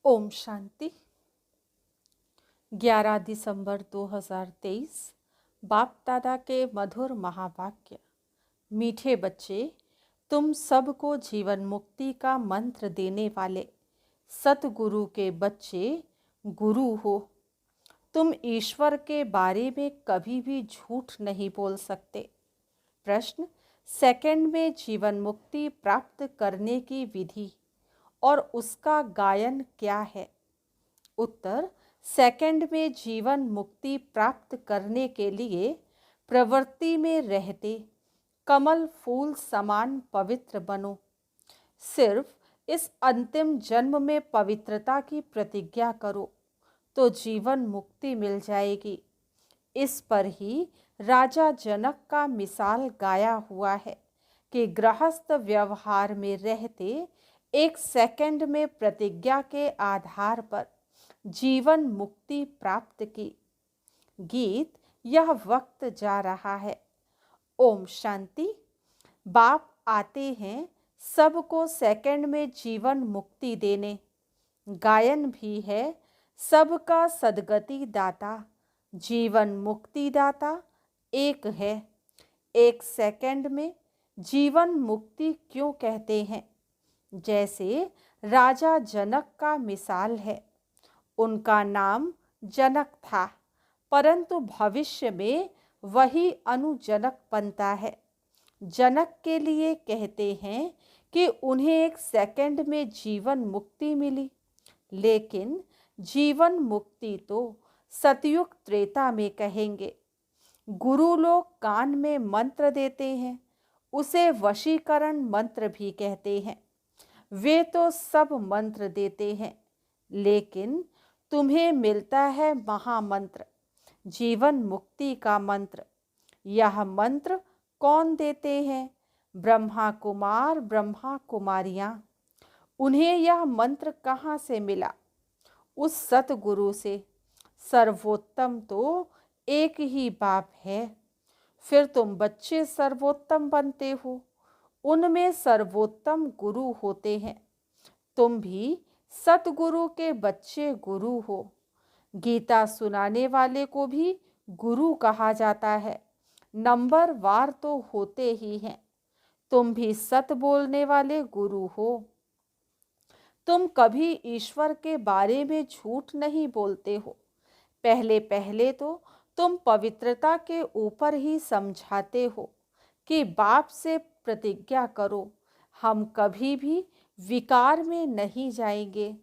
ओम शांति। 11 दिसंबर 2023। बाप दादा के मधुर महावाक्य। मीठे बच्चे, तुम सबको जीवन मुक्ति का मंत्र देने वाले सतगुरु के बच्चे गुरु हो। तुम ईश्वर के बारे में कभी भी झूठ नहीं बोल सकते। प्रश्न: सेकंड में जीवन मुक्ति प्राप्त करने की विधि और उसका गायन क्या है? उत्तर: सेकंड में जीवन मुक्ति प्राप्त करने के लिए प्रवृत्ति में रहते कमल फूल समान पवित्र बनो। सिर्फ इस अंतिम जन्म में पवित्रता की प्रतिज्ञा करो तो जीवन मुक्ति मिल जाएगी। इस पर ही राजा जनक का मिसाल गाया हुआ है कि गृहस्थ व्यवहार में रहते एक सेकंड में प्रतिज्ञा के आधार पर जीवन मुक्ति प्राप्त की। गीत: यह वक्त जा रहा है। ओम शांति। बाप आते हैं सबको सेकंड में जीवन मुक्ति देने। गायन भी है: सबका सदगति दाता जीवन मुक्ति दाता एक है। एक सेकंड में जीवन मुक्ति क्यों कहते हैं? जैसे राजा जनक का मिसाल है। उनका नाम जनक था, परंतु भविष्य में वही अनुजनक बनता है। जनक के लिए कहते हैं कि उन्हें एक सेकंड में जीवन मुक्ति मिली, लेकिन जीवन मुक्ति तो सतयुग त्रेता में कहेंगे। गुरु लोग कान में मंत्र देते हैं, उसे वशीकरण मंत्र भी कहते हैं। वे तो सब मंत्र देते हैं, लेकिन तुम्हें मिलता है महामंत्र, जीवन मुक्ति का मंत्र। यह मंत्र कौन देते हैं? ब्रह्मा कुमार ब्रह्मा कुमारियां। उन्हें यह मंत्र कहाँ से मिला? उस सतगुरु से। सर्वोत्तम तो एक ही बाप है। फिर तुम बच्चे सर्वोत्तम बनते हो, उनमें सर्वोत्तम गुरु होते हैं। तुम भी सतगुरु के बच्चे गुरु हो। गीता सुनाने वाले को भी गुरु कहा जाता है। नंबर वार तो होते ही हैं। तुम भी सत बोलने वाले गुरु हो। तुम कभी ईश्वर के बारे में झूठ नहीं बोलते हो। पहले पहले तो तुम पवित्रता के ऊपर ही समझाते हो कि बाप से प्रतिज्ञा करो, हम कभी भी विकार में नहीं जाएंगे।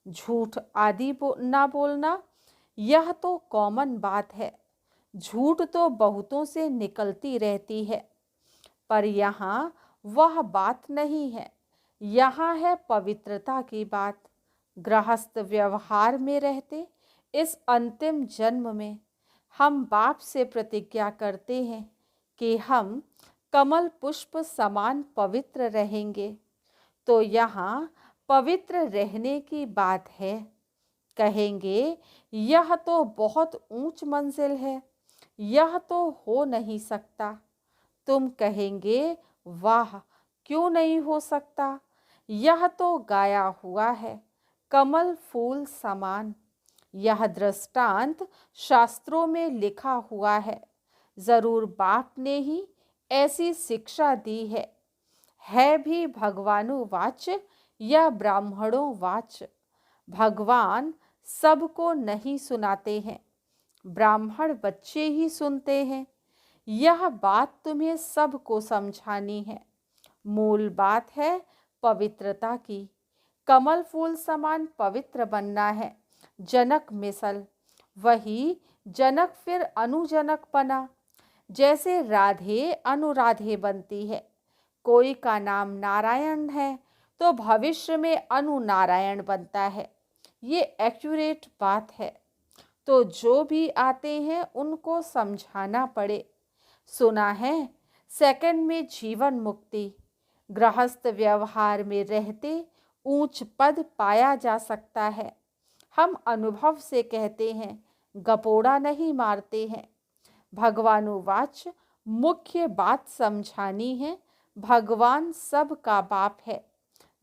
झूठ आदि ना बोलना यह तो कॉमन बात है। झूठ तो बहुतों से निकलती रहती है, पर यहाँ वह बात नहीं है। यहाँ है पवित्रता की बात। गृहस्थ व्यवहार में रहते इस अंतिम जन्म में हम बाप से प्रतिज्ञा करते हैं कि हम कमल पुष्प समान पवित्र रहेंगे। तो यहाँ पवित्र रहने की बात है। कहेंगे यह तो बहुत ऊंच मंजिल है, यह तो हो नहीं सकता। तुम कहेंगे वाह, क्यों नहीं हो सकता? यह तो गाया हुआ है कमल फूल समान। यह दृष्टांत शास्त्रों में लिखा हुआ है। जरूर बाप ने ही ऐसी शिक्षा दी है भी भगवानुवाच या ब्राह्मणों वाच। भगवान सबको नहीं सुनाते हैं, ब्राह्मण बच्चे ही सुनते हैं। यह बात तुम्हें सबको समझानी है। मूल बात है पवित्रता की। कमल फूल समान पवित्र बनना है। जनक मिसल, वही जनक फिर अनुजनक बना। जैसे राधे अनुराधे बनती है। कोई का नाम नारायण है तो भविष्य में अनु नारायण बनता है। ये एक्यूरेट बात है। तो जो भी आते हैं उनको समझाना पड़े। सुना है सेकंड में जीवन मुक्ति। गृहस्थ व्यवहार में रहते ऊंच पद पाया जा सकता है। हम अनुभव से कहते हैं, गपोड़ा नहीं मारते हैं। भगवानुवाच मुख्य बात समझानी है। भगवान सबका बाप है।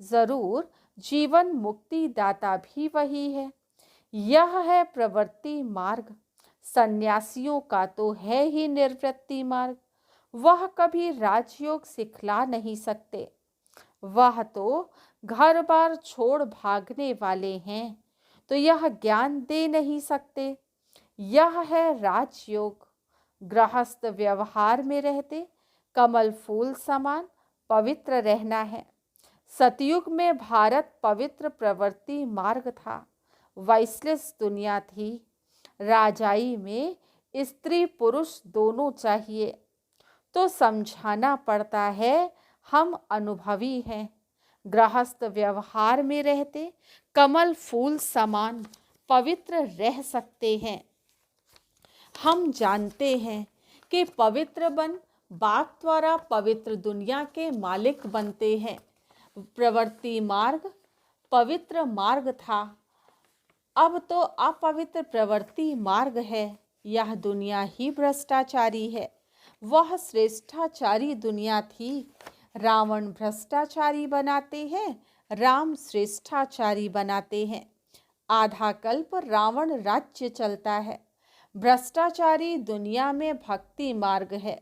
जरूर जीवन मुक्ति दाता भी वही है। यह है प्रवृत्ति मार्ग। सन्यासियों का तो है ही निर्वृत्ति मार्ग। वह कभी राजयोग सिखला नहीं सकते। वह तो घर बार छोड़ भागने वाले हैं, तो यह ज्ञान दे नहीं सकते। यह है राजयोग। गृहस्थ व्यवहार में रहते कमल फूल समान पवित्र रहना है। सतयुग में भारत पवित्र प्रवृत्ति मार्ग था। वैश्लिस दुनिया थी। राजाई में स्त्री पुरुष दोनों चाहिए। तो समझाना पड़ता है, हम अनुभवी हैं। गृहस्थ व्यवहार में रहते कमल फूल समान पवित्र रह सकते हैं। हम जानते हैं कि पवित्र बन बाप द्वारा पवित्र दुनिया के मालिक बनते हैं। प्रवृत्ति मार्ग पवित्र मार्ग था, अब तो अपवित्र प्रवृत्ति मार्ग है। यह दुनिया ही भ्रष्टाचारी है। वह श्रेष्ठाचारी दुनिया थी। रावण भ्रष्टाचारी बनाते हैं, राम श्रेष्ठाचारी बनाते हैं। आधा कल्प रावण राज्य चलता है। भ्रष्टाचारी दुनिया में भक्ति मार्ग है।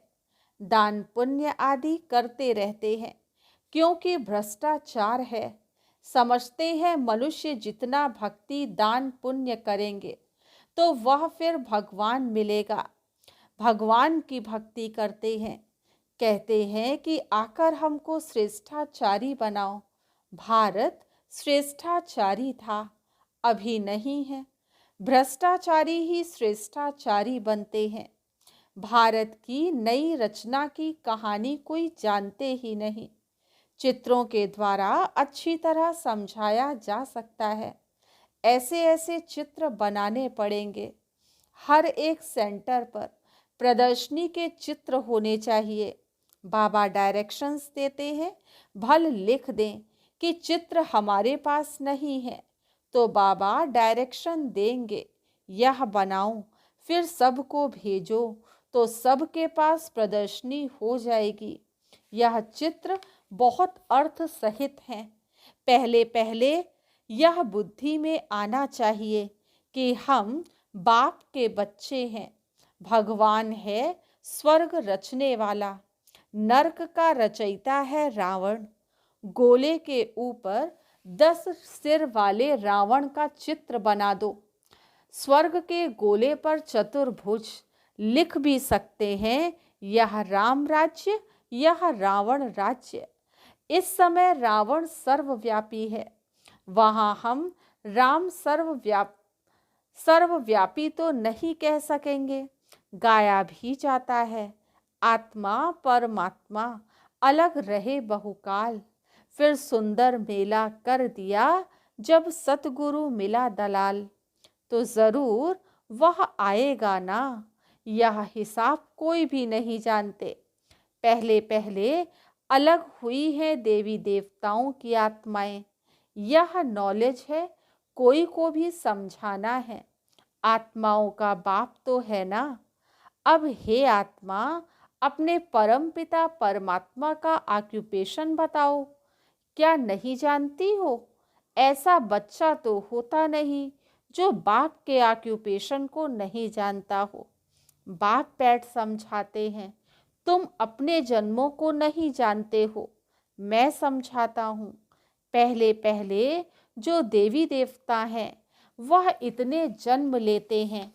दान पुण्य आदि करते रहते हैं, क्योंकि भ्रष्टाचार है। समझते हैं मनुष्य जितना भक्ति दान पुण्य करेंगे तो वह फिर भगवान मिलेगा। भगवान की भक्ति करते हैं, कहते हैं कि आकर हमको श्रेष्ठाचारी बनाओ। भारत श्रेष्ठाचारी था, अभी नहीं है। भ्रष्टाचारी ही श्रेष्ठाचारी बनते हैं। भारत की नई रचना की कहानी कोई जानते ही नहीं। चित्रों के द्वारा अच्छी तरह समझाया जा सकता है। ऐसे ऐसे चित्र बनाने पड़ेंगे। हर एक सेंटर पर प्रदर्शनी के चित्र होने चाहिए। बाबा डायरेक्शंस देते हैं, भल लिख दें कि चित्र हमारे पास नहीं है, तो बाबा डायरेक्शन देंगे, यह बनाओ, फिर सबको भेजो, तो सबके पास प्रदर्शनी हो जाएगी। यह चित्र बहुत अर्थ सहित हैं। पहले पहले यह बुद्धि में आना चाहिए कि हम बाप के बच्चे हैं। भगवान है स्वर्ग रचने वाला, नरक का रचयिता है रावण। गोले के ऊपर 10 सिर वाले रावण का चित्र बना दो। स्वर्ग के गोले पर चतुर्भुज लिख भी सकते हैं, यह राम राज्य, यह रावण राज्य। इस समय रावण सर्वव्यापी है, वहां हम राम सर्वव्यापी तो नहीं कह सकेंगे, गाया भी जाता है। आत्मा परमात्मा अलग रहे बहुकाल। फिर सुंदर मेला कर दिया जब सतगुरु मिला दलाल। तो जरूर वह आएगा ना, यह हिसाब कोई भी नहीं जानते। पहले पहले अलग हुई है देवी देवताओं की आत्माएं। यह नॉलेज है, कोई को भी समझाना है। आत्माओं का बाप तो है ना। अब हे आत्मा, अपने परम पिता परमात्मा का ऑक्यूपेशन बताओ। क्या नहीं जानती हो? ऐसा बच्चा तो होता नहीं जो बाप के ऑक्यूपेशन को नहीं जानता हो। बाप बैठ समझाते हैं, तुम अपने जन्मों को नहीं जानते हो, मैं समझाता हूँ। पहले पहले जो देवी देवता हैं वह इतने जन्म लेते हैं,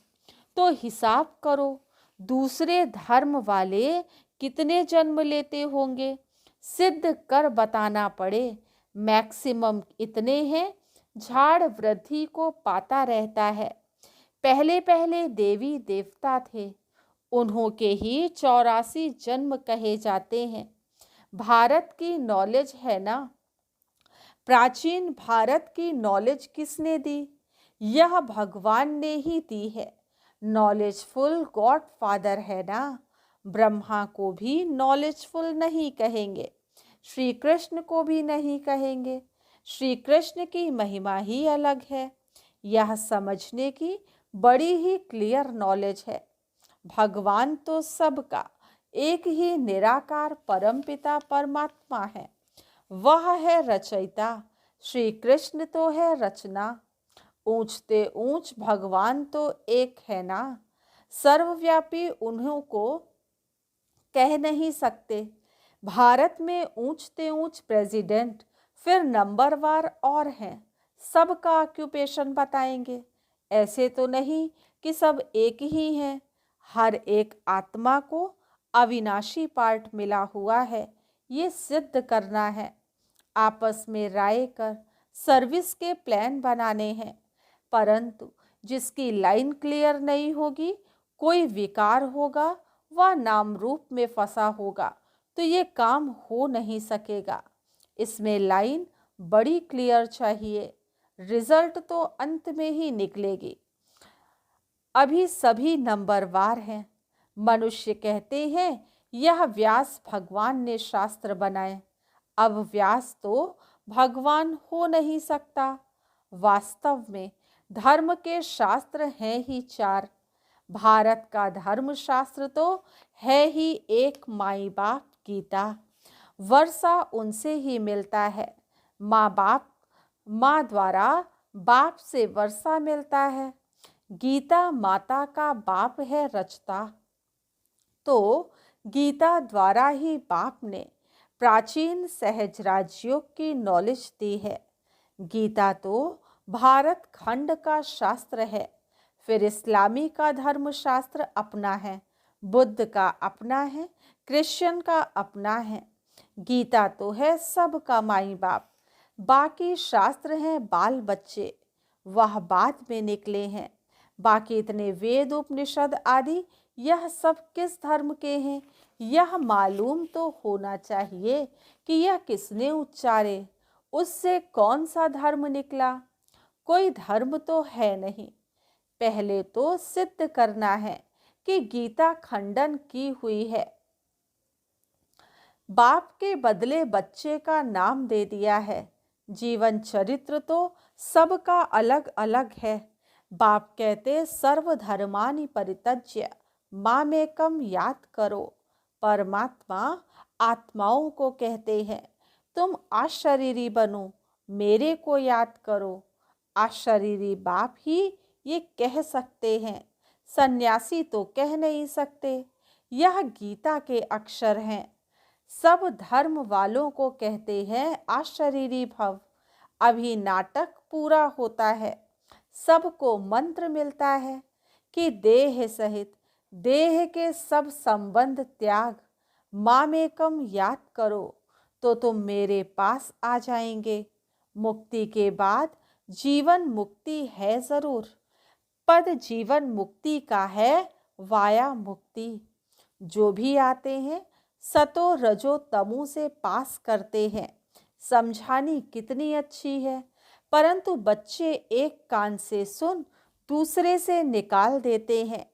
तो हिसाब करो दूसरे धर्म वाले कितने जन्म लेते होंगे। सिद्ध कर बताना पड़े, मैक्सिमम इतने हैं। झाड़ वृद्धि को पाता रहता है। पहले पहले देवी देवता थे, उन्हों के ही 84 जन्म कहे जाते हैं। भारत की नॉलेज है ना, प्राचीन भारत की नॉलेज किसने दी? यह भगवान ने ही दी है। नॉलेजफुल गॉड फादर है ना। ब्रह्मा को भी नॉलेजफुल नहीं कहेंगे, श्री कृष्ण को भी नहीं कहेंगे। श्री कृष्ण की महिमा ही अलग है। यह समझने की बड़ी ही क्लियर नॉलेज है। भगवान तो सबका एक ही निराकार परमपिता परमात्मा है। वह है रचयिता, श्री कृष्ण तो है रचना, ऊंचते ऊंच भगवान तो एक है ना। सर्वव्यापी उन्हीं को कह नहीं सकते। भारत में ऊंचते ऊंच प्रेसिडेंट, फिर नंबरवार और हैं। सबका ऑक्यूपेशन बताएंगे। ऐसे तो नहीं कि सब एक ही हैं। हर एक आत्मा को अविनाशी पार्ट मिला हुआ है, ये सिद्ध करना है। आपस में राय कर सर्विस के प्लान बनाने हैं। परंतु जिसकी लाइन क्लियर नहीं होगी, कोई विकार होगा, वह नाम रूप में फंसा होगा, तो ये काम हो नहीं सकेगा। इसमें लाइन बड़ी क्लियर चाहिए, रिजल्ट तो अंत में ही निकलेगी। अभी सभी नंबरवार हैं। मनुष्य कहते हैं यह व्यास भगवान ने शास्त्र बनाए। अब व्यास तो भगवान हो नहीं सकता। वास्तव में धर्म के शास्त्र हैं ही चार। भारत का धर्म शास्त्र तो है ही एक, माई बाप गीता। वर्षा उनसे ही मिलता है। माँ द्वारा बाप से वर्षा मिलता है। गीता माता का बाप है रचता। तो गीता द्वारा ही बाप ने प्राचीन सहज राजयोग की नॉलेज दी है। गीता तो भारत खंड का शास्त्र है। फिर इस्लामी का धर्म शास्त्र अपना है, बुद्ध का अपना है, क्रिश्चियन का अपना है। गीता तो है सबका माई बाप। बाकी शास्त्र हैं बाल बच्चे, वह बाद में निकले हैं। बाकी इतने वेद उपनिषद आदि, यह सब किस धर्म के हैं, यह मालूम तो होना चाहिए कि यह किसने उच्चारे, उससे कौन सा धर्म निकला। कोई धर्म तो है नहीं। पहले तो सिद्ध करना है कि गीता खंडन की हुई है। बाप के बदले बच्चे का नाम दे दिया है। जीवन चरित्र तो सबका अलग अलग है। बाप कहते सर्वधर्मानि परित्यज्य मामेकम याद करो। परमात्मा आत्माओं को कहते हैं तुम अशरीरी बनो, मेरे को याद करो। अशरीरी बाप ही ये कह सकते हैं, सन्यासी तो कह नहीं सकते। यह गीता के अक्षर हैं। सब धर्म वालों को कहते हैं अशरीरी भव। अभी नाटक पूरा होता है। सबको मंत्र मिलता है कि देह सहित देह के सब संबंध त्याग, मामेकम याद करो, तो तुम मेरे पास आ जाएंगे। मुक्ति के बाद जीवन मुक्ति है जरूर। पद जीवन मुक्ति का है, वाया मुक्ति। जो भी आते हैं सतो रजो तमो से पास करते हैं। समझानी कितनी अच्छी है, परंतु बच्चे एक कान से सुन दूसरे से निकाल देते हैं।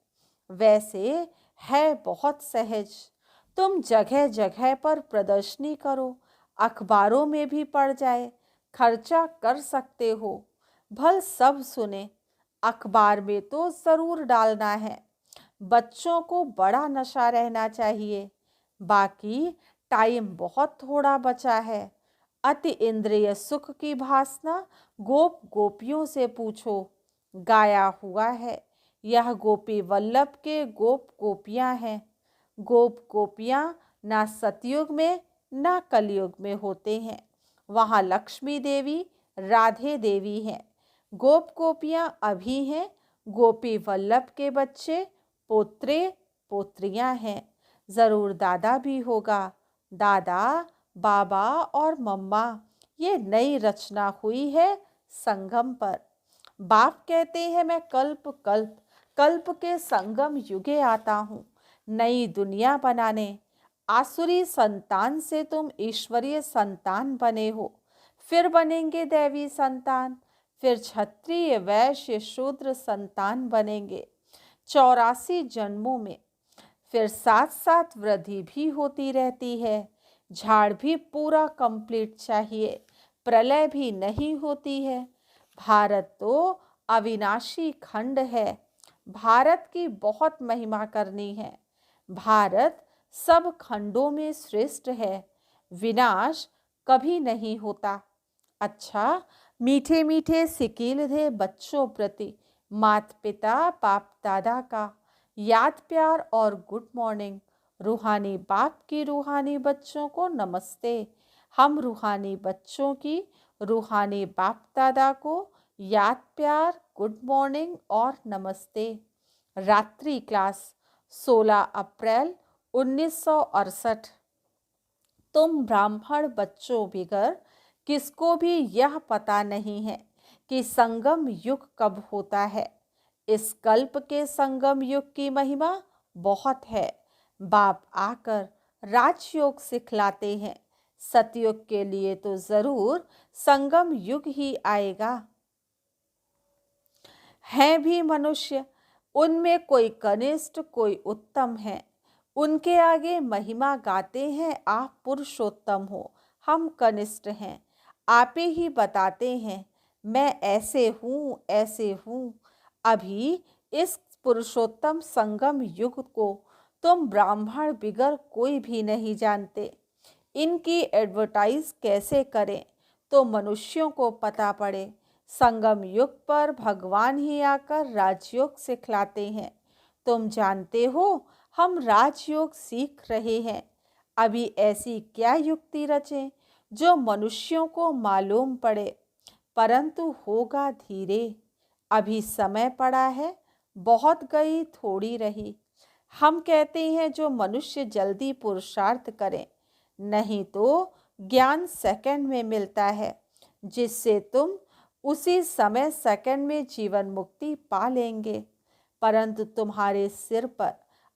वैसे है बहुत सहज। तुम जगह जगह पर प्रदर्शनी करो, अखबारों में भी पड़ जाए, खर्चा कर सकते हो, भल सब सुने। अखबार में तो जरूर डालना है। बच्चों को बड़ा नशा रहना चाहिए। बाकी टाइम बहुत थोड़ा बचा है। अति इंद्रिय सुख की भासना गोप गोपियों से पूछो। गाया हुआ है यह गोपी वल्लभ के गोप गोपियां हैं। गोप गोपियां ना सतयुग में ना कलयुग में होते हैं। वहाँ लक्ष्मी देवी राधे देवी हैं। गोप गोपियां अभी हैं। गोपी वल्लभ के बच्चे पोत्रे पोत्रियां हैं। जरूर दादा भी होगा। दादा बाबा और मम्मा, ये नई रचना हुई है संगम पर। बाप कहते हैं मैं कल्प कल्प कल्प के संगम युगे आता हूँ नई दुनिया बनाने। आसुरी संतान से तुम ईश्वरीय संतान बने हो, फिर बनेंगे दैवी संतान, फिर क्षत्रिय वैश्य शूद्र संतान बनेंगे 84 जन्मों में। फिर साथ साथ वृद्धि भी होती रहती है। झाड़ भी पूरा कंप्लीट चाहिए, प्रलय भी नहीं होती है। भारत तो अविनाशी खंड है। भारत की बहुत महिमा करनी है। भारत सब खंडों में श्रेष्ठ है। विनाश कभी नहीं होता। अच्छा, मीठे मीठे सिकील थे बच्चों प्रति माता पिता बाप दादा का, याद प्यार और गुड मॉर्निंग। रूहानी बाप की रूहानी बच्चों को नमस्ते। हम रूहानी बच्चों की रूहानी बाप दादा को याद प्यार, गुड मॉर्निंग और नमस्ते। रात्रि क्लास 16 अप्रैल 1968। तुम ब्राह्मण बच्चों बिगर किसको भी यह पता नहीं है कि संगम युग कब होता है। इस कल्प के संगम युग की महिमा बहुत है। बाप आकर राजयोग सिखलाते हैं। सतयुग के लिए तो जरूर संगम युग ही आएगा। हैं भी मनुष्य, उनमें कोई कनिष्ठ कोई उत्तम है। उनके आगे महिमा गाते हैं, आप पुरुषोत्तम हो, हम कनिष्ठ हैं। आप ही बताते हैं मैं ऐसे हूँ ऐसे हूँ। अभी इस पुरुषोत्तम संगम युग को तुम ब्राह्मण बिगर कोई भी नहीं जानते। इनकी एडवर्टाइज कैसे करें तो मनुष्यों को पता पड़े। संगम युग पर भगवान ही आकर राजयोग सिखलाते हैं। तुम जानते हो हम राजयोग सीख रहे हैं। अभी ऐसी क्या युक्ति रचें जो मनुष्यों को मालूम पड़े, परंतु होगा धीरे। अभी समय पड़ा है, बहुत गई थोड़ी रही। हम कहते हैं जो मनुष्य जल्दी पुरुषार्थ करें, नहीं तो ज्ञान सेकंड में मिलता है, जिससे तुम उसी समय सेकंड में जीवन मुक्ति पा लेंगे। परंतु तुम्हारे सिर पर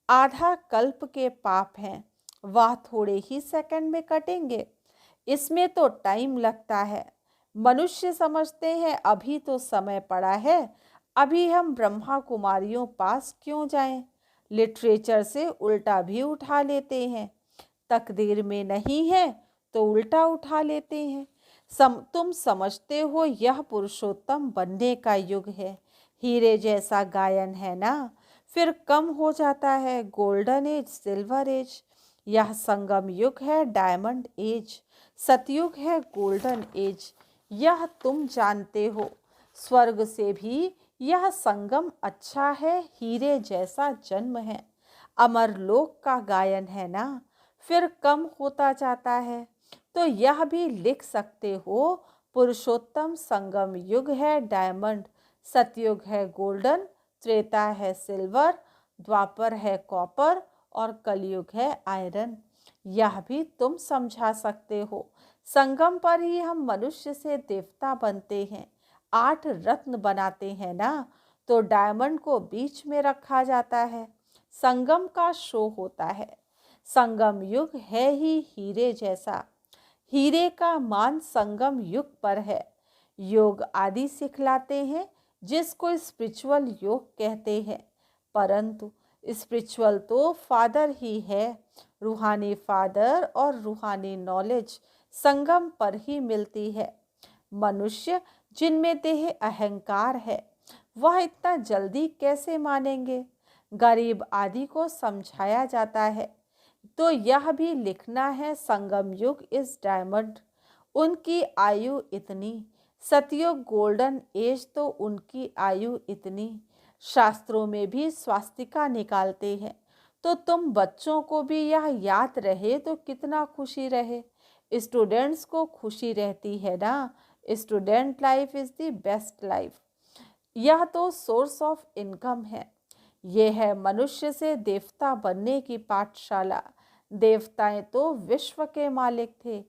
आधा कल्प के पाप हैं, वह थोड़े ही सेकंड में कटेंगे। इसमें तो टाइम लगता है। मनुष्य समझते हैं अभी तो समय पड़ा है, अभी हम ब्रह्मा कुमारियों पास क्यों जाएं। लिटरेचर से उल्टा भी उठा लेते हैं। तकदीर में नहीं है तो उल्टा उठा लेते हैं। तुम समझते हो यह पुरुषोत्तम बनने का युग है। हीरे जैसा गायन है ना, फिर कम हो जाता है गोल्डन एज सिल्वर एज। यह संगम युग है डायमंड एज, सतयुग है गोल्डन एज। यह तुम जानते हो। स्वर्ग से भी यह संगम अच्छा है, हीरे जैसा जन्म है। अमर लोक का गायन है ना, फिर कम होता जाता है। तो यह भी लिख सकते हो पुरुषोत्तम संगम युग है डायमंड, सतयुग है गोल्डन, त्रेता है सिल्वर, द्वापर है कॉपर और कलयुग है आयरन। यह भी तुम समझा सकते हो। संगम पर ही हम मनुष्य से देवता बनते हैं, 8 रत्न बनाते हैं ना, तो डायमंड को बीच में रखा जाता है। संगम का शो होता है। संगम युग है ही हीरे जैसा। हीरे का मान संगम युग पर है। योग आदि सिखलाते हैं जिसको स्पिरिचुअल योग कहते हैं, परंतु स्पिरिचुअल तो फादर ही है। रूहानी फादर और रूहानी नॉलेज संगम पर ही मिलती है। मनुष्य जिनमें देह अहंकार है, वह इतना जल्दी कैसे मानेंगे। गरीब आदि को समझाया जाता है। तो यह भी लिखना है संगम युग इस डायमंड, उनकी आयु इतनी। सतयुग गोल्डन एज तो उनकी आयु इतनी। शास्त्रों में भी स्वास्तिका निकालते हैं। तो तुम बच्चों को भी यह याद रहे तो कितना खुशी रहे। स्टूडेंट्स को खुशी रहती है ना। Student life is the best life. यह तो सोर्स ऑफ इनकम है। यह है मनुष्य से देवता बनने की पाठशाला। देवताएं तो विश्व के मालिक थे,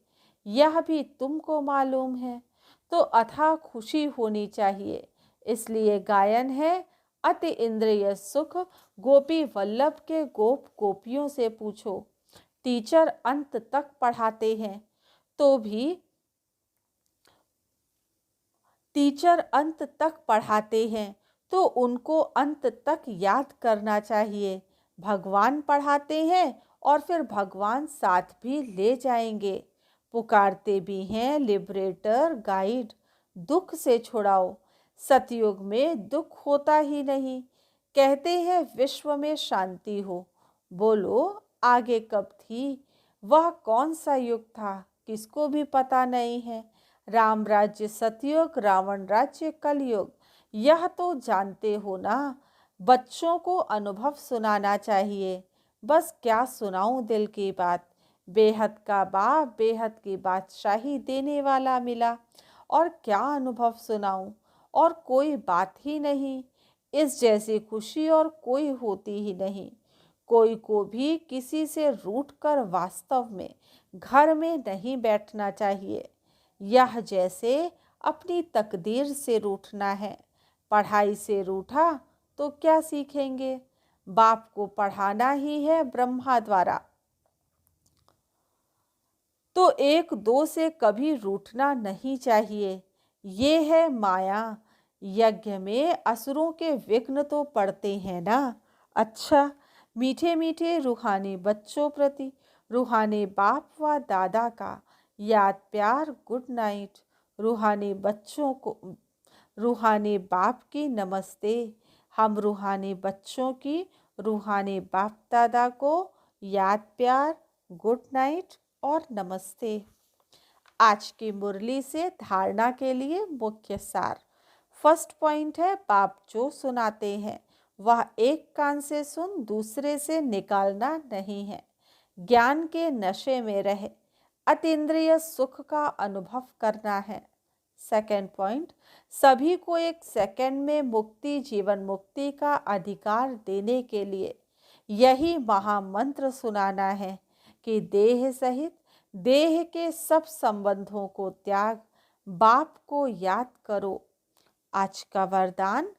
यह भी तुमको मालूम है। तो अथाह खुशी होनी चाहिए। इसलिए गायन है अति इंद्रिय सुख। गोपी वल्लभ के गोप गोपियों से पूछो। टीचर अंत तक पढ़ाते हैं तो भी टीचर अंत तक पढ़ाते हैं तो उनको अंत तक याद करना चाहिए। भगवान पढ़ाते हैं और फिर भगवान साथ भी ले जाएंगे। पुकारते भी हैं लिबरेटर गाइड, दुख से छुड़ाओ। सतयुग में दुख होता ही नहीं। कहते हैं विश्व में शांति हो। बोलो आगे कब थी, वह कौन सा युग था, किसको भी पता नहीं है। राम राज्य सतयुग, रावण राज्य कलयुग, यह तो जानते हो ना। बच्चों को अनुभव सुनाना चाहिए, बस क्या सुनाऊं दिल की बात। बेहद का बाप बेहद की बादशाही देने वाला मिला, और क्या अनुभव सुनाऊं, और कोई बात ही नहीं। इस जैसी खुशी और कोई होती ही नहीं। कोई को भी किसी से रूठकर वास्तव में घर में नहीं बैठना चाहिए। यह जैसे अपनी तकदीर से रूठना है। पढ़ाई से रूठा तो क्या सीखेंगे। बाप को पढ़ाना ही है ब्रह्मा द्वारा, तो एक दो से कभी रूठना नहीं चाहिए। ये है माया। यज्ञ में असुरों के विघ्न तो पड़ते हैं ना। अच्छा, मीठे मीठे रूहानी बच्चों प्रति रूहानी बाप व दादा का याद प्यार गुड नाइट। रूहानी बच्चों को रूहानी बाप की नमस्ते। हम रूहानी बच्चों की रूहानी बाप दादा को याद प्यार गुड नाइट और नमस्ते। आज की मुरली से धारणा के लिए मुख्य सार। फर्स्ट पॉइंट है, बाप जो सुनाते हैं वह एक कान से सुन दूसरे से निकालना नहीं है। ज्ञान के नशे में रहे अतीन्द्रिय सुख का अनुभव करना है। सेकेंड पॉइंट, सभी को एक सेकंड में मुक्ति जीवन मुक्ति का अधिकार देने के लिए यही महामंत्र सुनाना है कि देह सहित देह के सब संबंधों को त्याग, बाप को याद करो। आज का वरदान,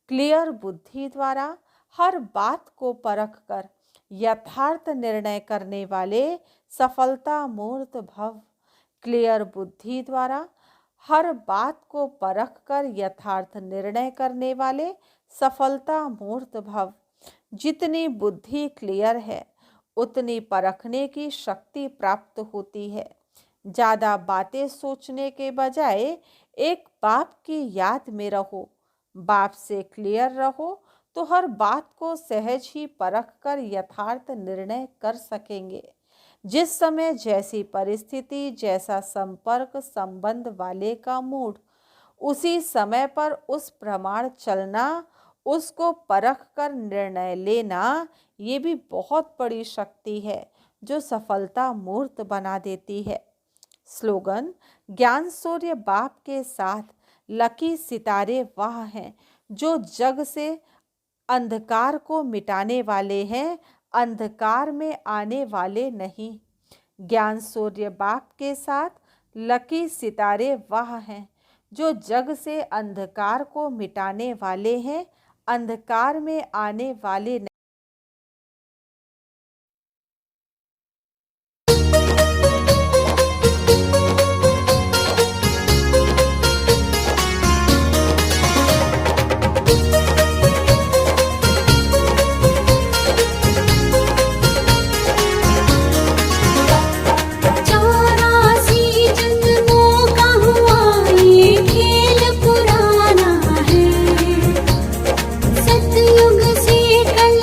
क्लियर बुद्धि द्वारा हर बात को परख कर यथार्थ निर्णय करने वाले सफलता मूर्त भव। क्लियर बुद्धि द्वारा हर बात को परख कर यथार्थ निर्णय करने वाले सफलता मूर्त भव। जितनी बुद्धि क्लियर है उतनी परखने की शक्ति प्राप्त होती है। ज़्यादा बातें सोचने के बजाय एक बाप की याद में रहो। बाप से क्लियर रहो तो हर बात को सहज ही परख कर यथार्थ निर्णय कर सकेंगे। जिस समय जैसी परिस्थिति, जैसा संपर्क संबंध वाले का मूड, उसी समय पर उस प्रमाण चलना, उसको परख कर निर्णय लेना, ये भी बहुत बड़ी शक्ति है जो सफलता मूर्त बना देती है। स्लोगन, ज्ञान सूर्य बाप के साथ लकी सितारे वह हैं जो जग से अंधकार को मिटाने वाले हैं, अंधकार में आने वाले नहीं। ज्ञान सूर्य बाप के साथ लकी सितारे वह हैं जो जग से अंधकार को मिटाने वाले हैं, अंधकार में आने वाले नहीं। सतयुग से कल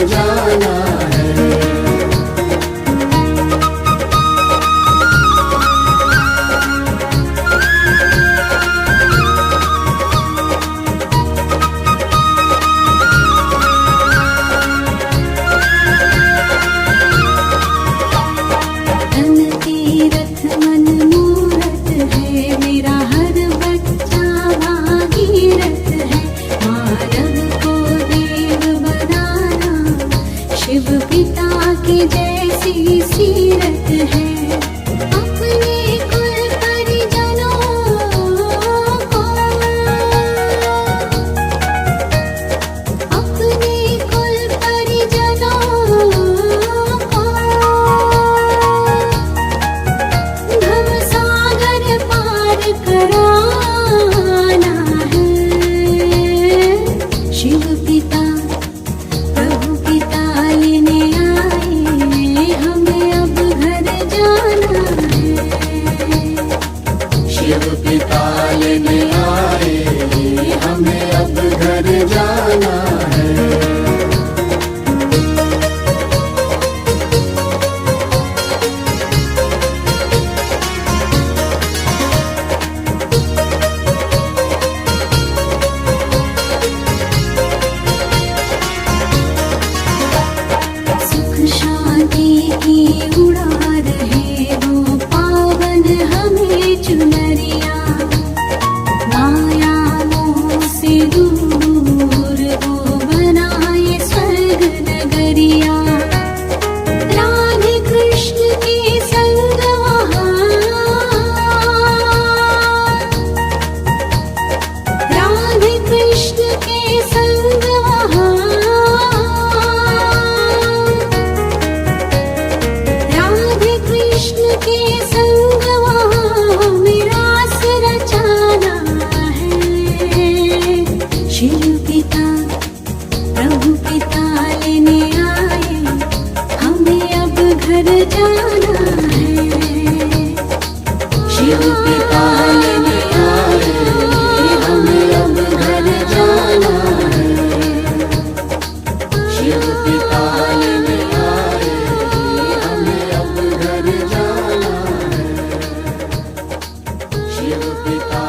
जाना है। धन तीरथ मन मूरत है, मेरा हर बच्चा भागीरथ है। मानव को देव बनाना शिव पिता की जैसी सीरत है। अपने कुल परिजनों को, अपने कुल परिजनों को भव सागर पार कराना है। शिव पिता प्रभु पिता लेने आए, हमें अब घर जाना है। शिव पिता लेने आए, हमें अब घर जाना है। सुख शांति की उड़ान है, वो पावन हमें चुनरिया। माया मोह से दूर वो बनाए स्वर्ग नगरिया। राधे कृष्ण के संग वहाँ, राधे कृष्ण के संग वहाँ, राधे कृष्ण के संग वहाँ मेरा सिर रचाना है। शिव पिता प्रभु पिता लेने आए, हमें अब घर जाना है। शिव पिता लेने आए, हमें अब घर जाना है। शिव पिता लेने आए, हमें अब घर जाना है। शिव पिता